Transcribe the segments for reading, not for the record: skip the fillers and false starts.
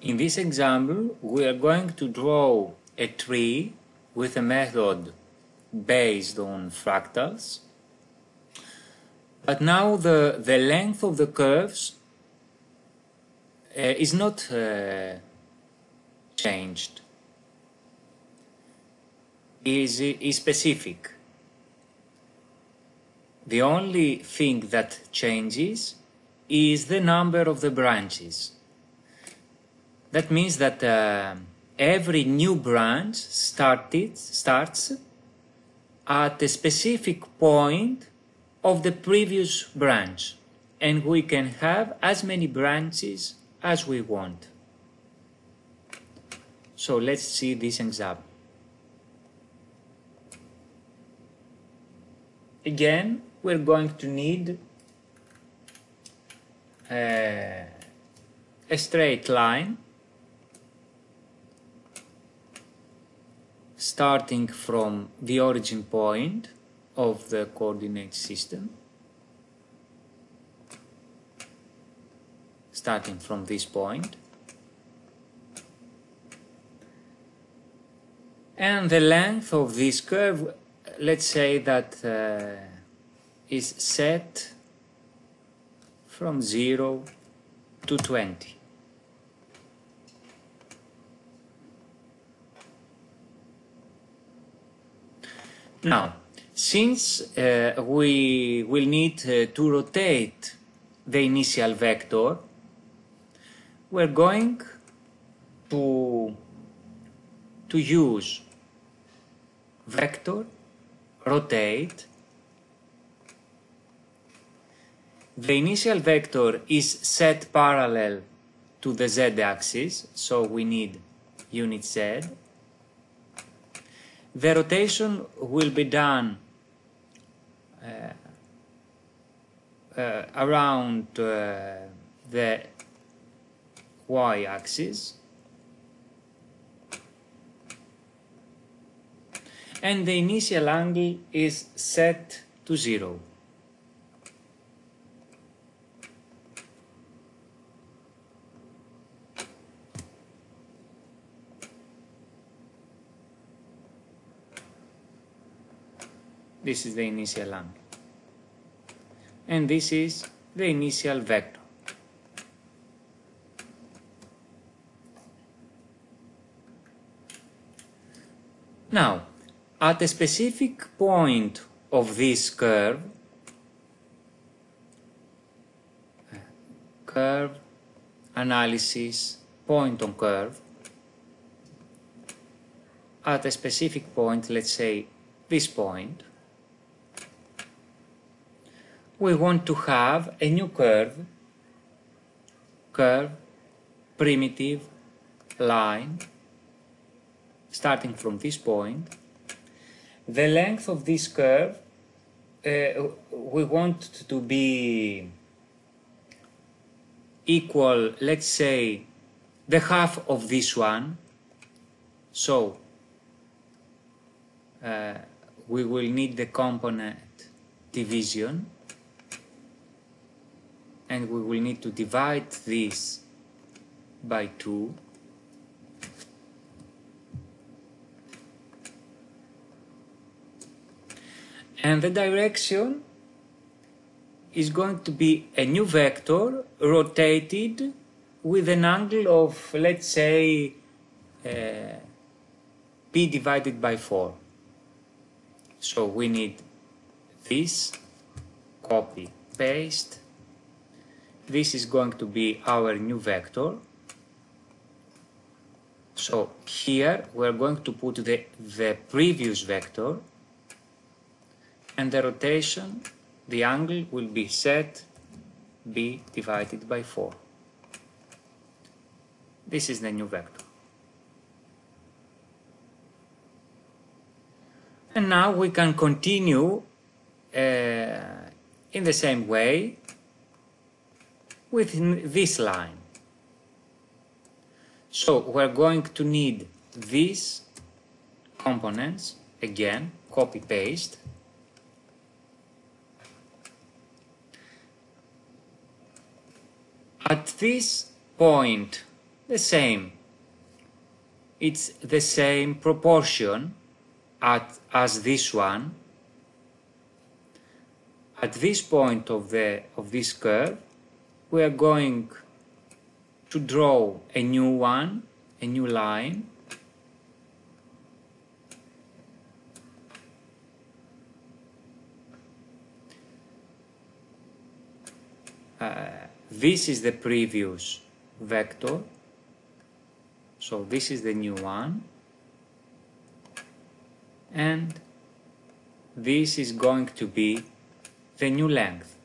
In this example, we are going to draw a tree with a method based on fractals. But now the length of the curves is not changed, is specific. The only thing that changes is the number of the branches. That means that every new branch starts at a specific point of the previous branch, and we can have as many branches as we want. So let's see this example. Again, we're going to need a straight line starting from the origin point of the coordinate system, starting from this point, and the length of this curve, let's say that is set from 0 to 20. Now, since we will need to rotate the initial vector, we're going to use vector rotate. The initial vector is set parallel to the z-axis, so we need unit z. The rotation will be done around the y-axis, and the initial angle is set to 0. This is the initial angle, and this is the initial vector. Now, at a specific point of this curve analysis, point on curve, at a specific point, let's say this point, we want to have a new curve, primitive line, starting from this point. The length of this curve, we want to be equal, let's say, the half of this one. So, we will need the component division, and we will need to divide this by 2. And the direction is going to be a new vector rotated with an angle of, let's say, p divided by 4. So we need this, copy, paste. This is going to be our new vector. So here we're going to put the previous vector, and the rotation, the angle will be set b divided by 4. This is the new vector. And now we can continue in the same way with this line. So we're going to need these components, again, copy paste. At this point the same. It's the same proportion as this one. At this point of this curve, we are going to draw a new one, a new line. This is the previous vector, so this is the new one, and this is going to be the new length.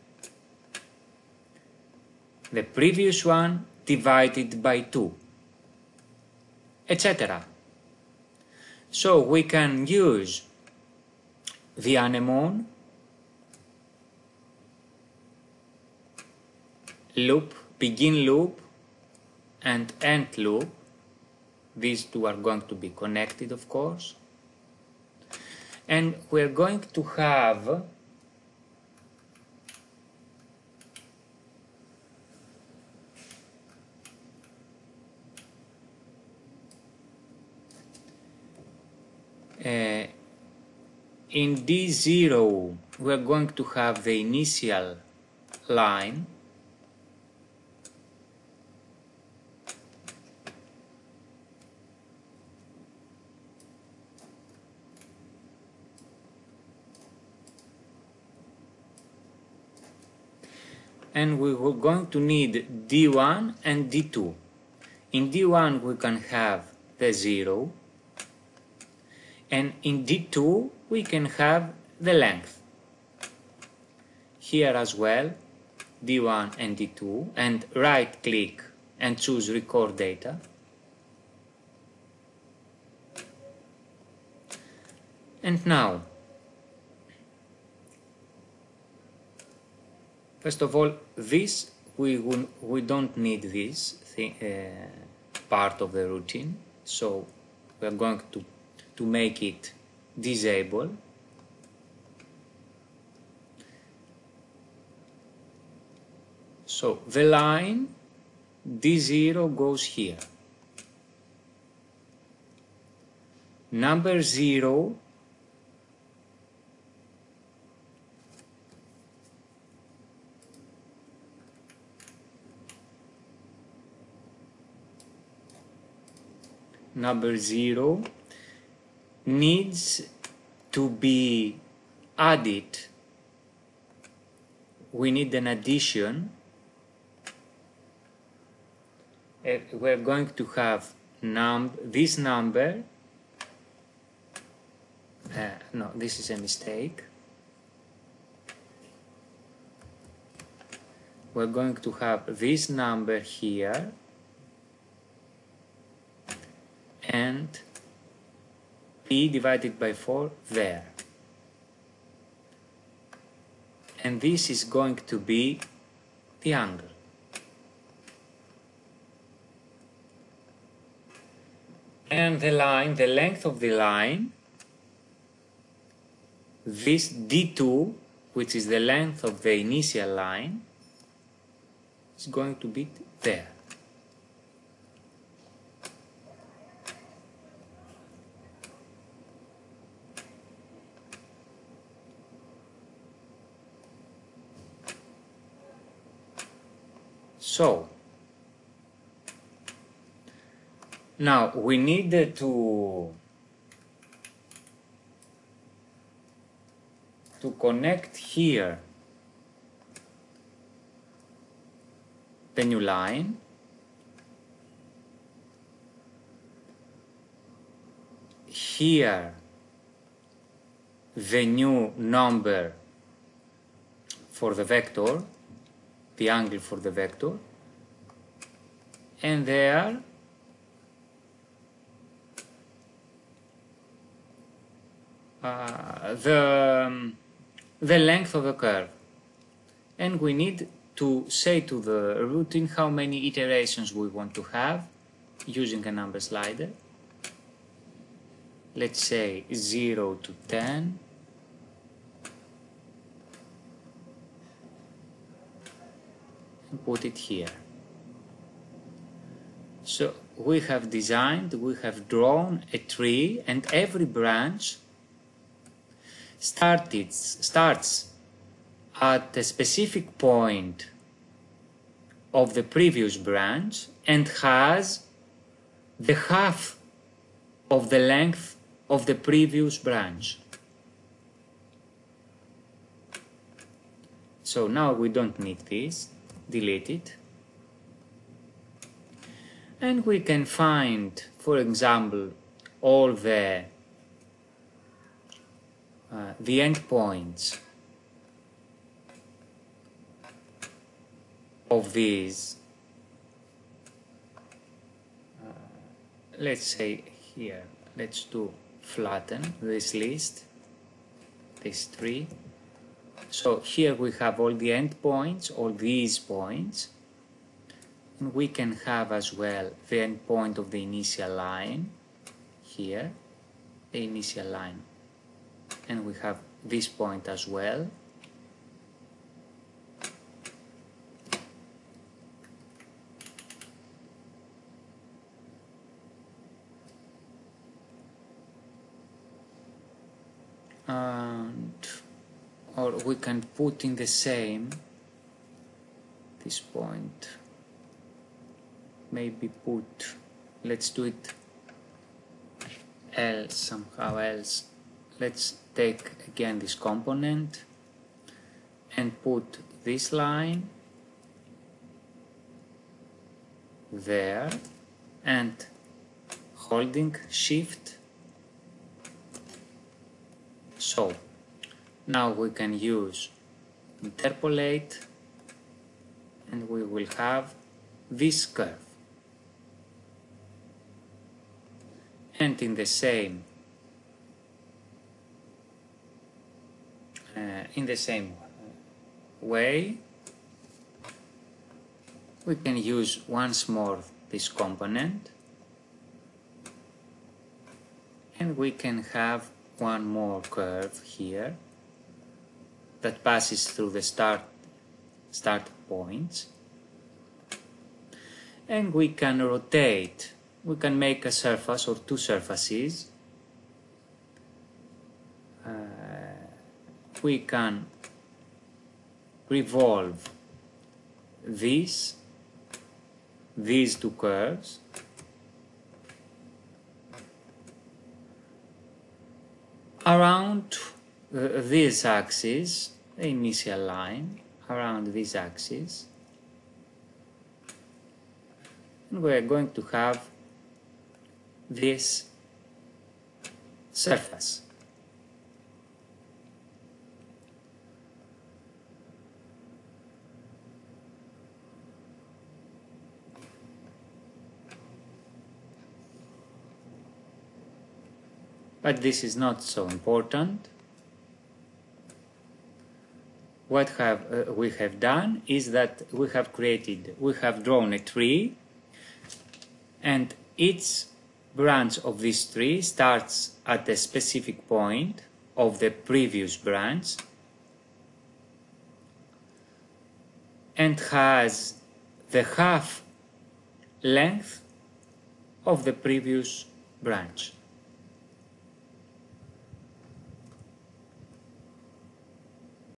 The previous one divided by 2, etc. So we can use the anemone loop, begin loop and end loop. These two are going to be connected, of course. And we're going to have in D0 we're going to have the initial line, and we were going to need D1 and D2. In D1 we can have the 0, and in D2 we can have the length. Here as well, D1 and D2, and right click and choose record data. And now, first of all, this we don't need this thing, part of the routine, so we are going to make it disable. So the line D0 goes here. Number 0 needs to be added. We need an addition. We're going to have this number. No, this is a mistake. We're going to have this number here and p divided by 4 there. And this is going to be the angle. And the line, the length of the line, this D2, which is the length of the initial line, is going to be there. So, now we need to connect here the new line, here the new number for the vector, the angle for the vector, and there the length of the curve. And we need to say to the routine how many iterations we want to have using a number slider. Let's say 0 to 10. And put it here. So we have designed, we have drawn a tree, and every branch starts at a specific point of the previous branch and has the half of the length of the previous branch. So now we don't need this, delete it. And we can find, for example, all the endpoints of these, let's say here, let's do flatten this list, this tree. So here we have all the endpoints, all these points, and we can have as well the endpoint of the initial line, here, the initial line, and we have this point as well. Or we can put in the same this point, maybe put, let's do it else, somehow else. Let's take again this component and put this line there, and holding shift. So now we can use interpolate, and we will have this curve. And in the same way, we can use once more this component, and we can have one more curve here that passes through the start points, and we can rotate, we can make a surface or two surfaces. We can revolve these two curves around this axis, the initial line, around this axis, and we are going to have this surface. But this is not so important. What we have done is that we have drawn a tree, and each branch of this tree starts at a specific point of the previous branch and has the half length of the previous branch.